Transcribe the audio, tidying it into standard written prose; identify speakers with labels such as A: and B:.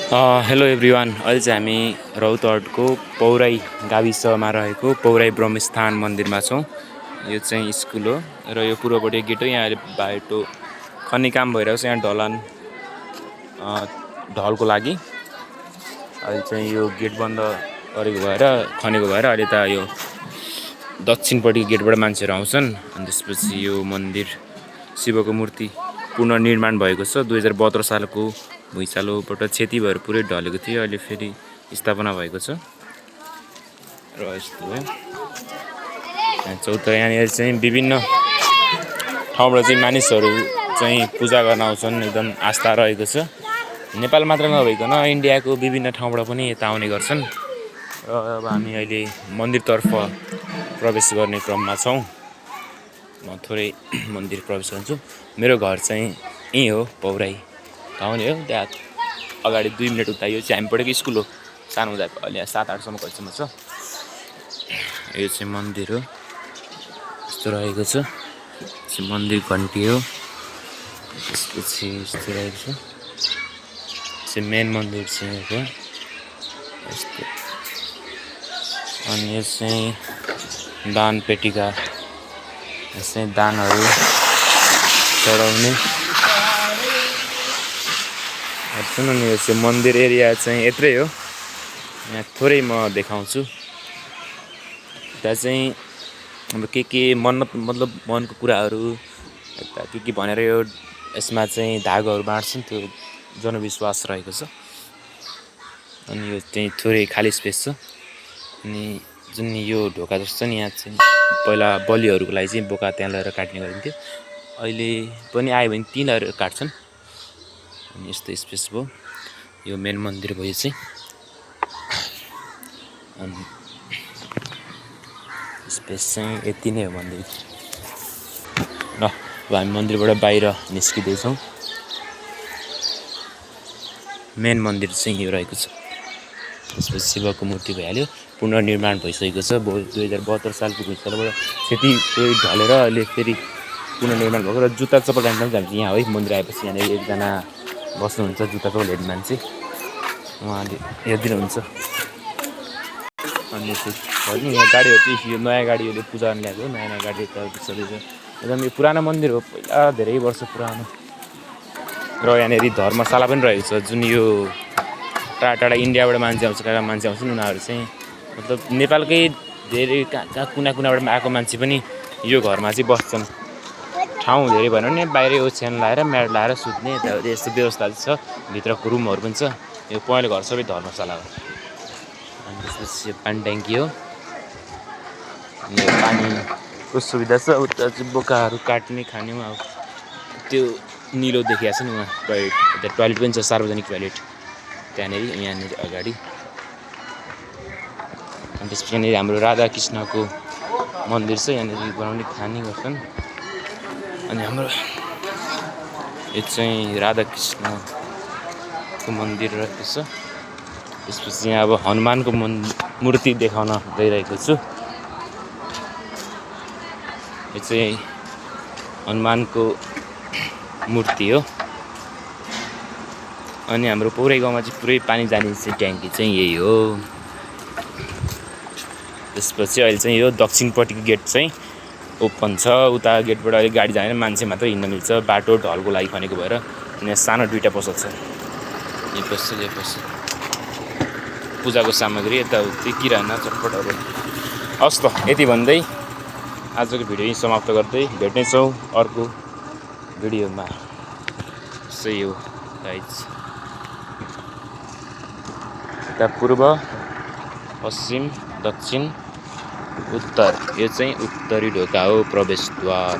A: Hello everyone. अहिले चाहिँ हामी रौतहटको पौराई गाविसमा रहेको पौराई ब्रह्मस्थान मन्दिरमा छौँ। यो चाहिँ स्कुल हो र यो पूर्वपट्टि गेट हो। यहाँ अहिले बाटो खन्ने काम भइरहेको छ, यहाँ ढलान ढलको लागि। अहिले चाहिँ यो गेट बन्द गरेको भएर खनेको भएर अहिले त यो दक्षिणपट्टि गेटबाट मान्छेहरू आउँछन्। अनि त्यसपछि यो मन्दिर शिवको मूर्ति पुनर्निर्माण भएको छ। 2072 सालको भुइँचालोबाट क्षति भएर पुरै ढलेको थियो, अहिले फेरि स्थापना भएको छ र यस्तो हो। चौतारा यहाँनिर चाहिँ विभिन्न ठाउँबाट चाहिँ मानिसहरू चाहिँ पूजा गर्न आउँछन्। एकदम आस्था रहेको छ। नेपाल मात्र नभइकन इन्डियाको विभिन्न ठाउँबाट पनि यता आउने गर्छन्। र अब हामी अहिले मन्दिरतर्फ प्रवेश गर्ने क्रममा छौँ। म थोरै मन्दिर प्रवेश गर्छु। मेरो घर चाहिँ यहीँ हो, पौराई गाउँ नै हो। त्यहाँ अगाडि 2 मिनट उता यो चाहिँ हामी पढेको स्कुल हो। सानो हुँदा अहिले 7-8 कक्षासम्म छ। यो चाहिँ मन्दिर हो, यस्तो रहेको छ। चाहिँ मन्दिर घन्टी हो, त्यसपछि यस्तो रहेको छ। चाहिँ मेन मन्दिर चाहिँ हो यस्तो। अनि यो चाहिँ दान पेटिका, यसै दानहरू चढाउने। सुन्नु नि, यो चाहिँ मन्दिर एरिया चाहिँ यत्रै हो। यहाँ थोरै म देखाउँछु। त्यहाँ चाहिँ अब के मन्नत मतलब मनको कुराहरू यता के भनेर यो यसमा चाहिँ धागोहरू बाँड्छन्, त्यो जनविश्वास रहेको छ। अनि यो चाहिँ थोरै खाली स्पेस छ। अनि जुन यो ढोका जस्तो छ नि, यहाँ चाहिँ पहिला बलिहरूको लागि चाहिँ बोका त्यहाँ लगेर काट्ने गरिन्थ्यो। अहिले पनि आयो भने त्यहीँ लगेर काट्छन्। अनि यस्तो स्पेस भयो। यो मेन मन्दिर भयो चाहिँ। अनि स्पेस चाहिँ यति नै हो मन्दिर। ल अब हामी मन्दिरबाट बाहिर निस्किँदैछौँ। मेन मन्दिर चाहिँ यो रहेको छ। त्यसपछि शिवको मूर्ति भइहाल्यो, पुनर्निर्माण भइसकेको छ। 2072 सालको भुइँचालोबाट क्षति पुरै ढलेर अहिले फेरि पुनर्निर्माण भएको। र जुत्ता चप्पल राख्न जान्छ यहाँ है। मन्दिर आएपछि यहाँनिर एकजना बस्नुहुन्छ, जुत्ता चप्पल हेर्ने मान्छे, उहाँले हेरिदिनुहुन्छ। अनि होइन यहाँ गाडीहरू चाहिँ यो नयाँ गाडीहरूले पूजा गर्न ल्याएको हो। नयाँ गाडी यताउति चल्दैछ। एकदम यो पुरानो मन्दिर हो, पहिला धेरै वर्ष पुरानो। र यहाँनिर धर्मशाला पनि रहेको छ। जुन यो टाढा टाढा इन्डियाबाट मान्छे आउँछ, कहाँ मान्छे आउँछन्, उनीहरू चाहिँ मतलब नेपालकै धेरै कहाँ कुना कुनाबाट आएको मान्छे पनि यो घरमा चाहिँ बस्छन्। ठाउँ धेरै भएन भने बाहिरै ओछ्यान लाएर म्याट लाएर सुत्ने यताउति यस्तो व्यवस्था छ। भित्रको रुमहरू पनि छ। यो पहेँलो घर सबै धर्मशाला हो। अनि त्यसपछि पानी ट्याङ्की हो। अनि पानीको सुविधा छ। उता चाहिँ बोकाहरू काट्ने खाने अब त्यो निलो देखिएको छ नि उहाँ टोइलेट। त्यहाँ टोइलेट पनि छ, सार्वजनिक टोइलेट त्यहाँनिर, यहाँनिर अगाडि। अनि त्यसपछि यहाँनिर हाम्रो राधाकृष्णको मन्दिर छ। यहाँनिर बनाउने खाने गर्छन्। अनि हाम्रो यो चाहिँ राधाकृष्णको मन्दिर रहेको छ। त्यसपछि यहाँ अब हनुमानको मूर्ति देखाउन गइरहेको छु। यो चाहिँ हनुमानको मूर्ति हो। अनि हाम्रो पौराई गाउँमा चाहिँ पुरै पानी जाने चाहिँ ट्याङ्की चाहिँ यही हो। त्यसपछि अहिले चाहिँ यो दक्षिणपट्टिको गेट चाहिँ ओपन छ। उता गेटबाट अहिले गाडी जाँदैन, मान्छे मात्र हिँड्न मिल्छ। बाटो ढलको लागि खनेको भएर यहाँ सानो 2टा पसल छ। यहाँ पस्छ, यहाँ पस्छ। पूजाको सामग्री यताउति किराना चटपटहरू। हस् त, यति भन्दै आजको भिडियो यहीँ समाप्त गर्दै भेट्नेछौँ अर्को भिडियोमा। सही हो गाइज। यता पूर्व, पश्चिम, दक्षिण, उत्तर, यो चाहिँ उत्तरी ढोका हो, प्रवेशद्वार।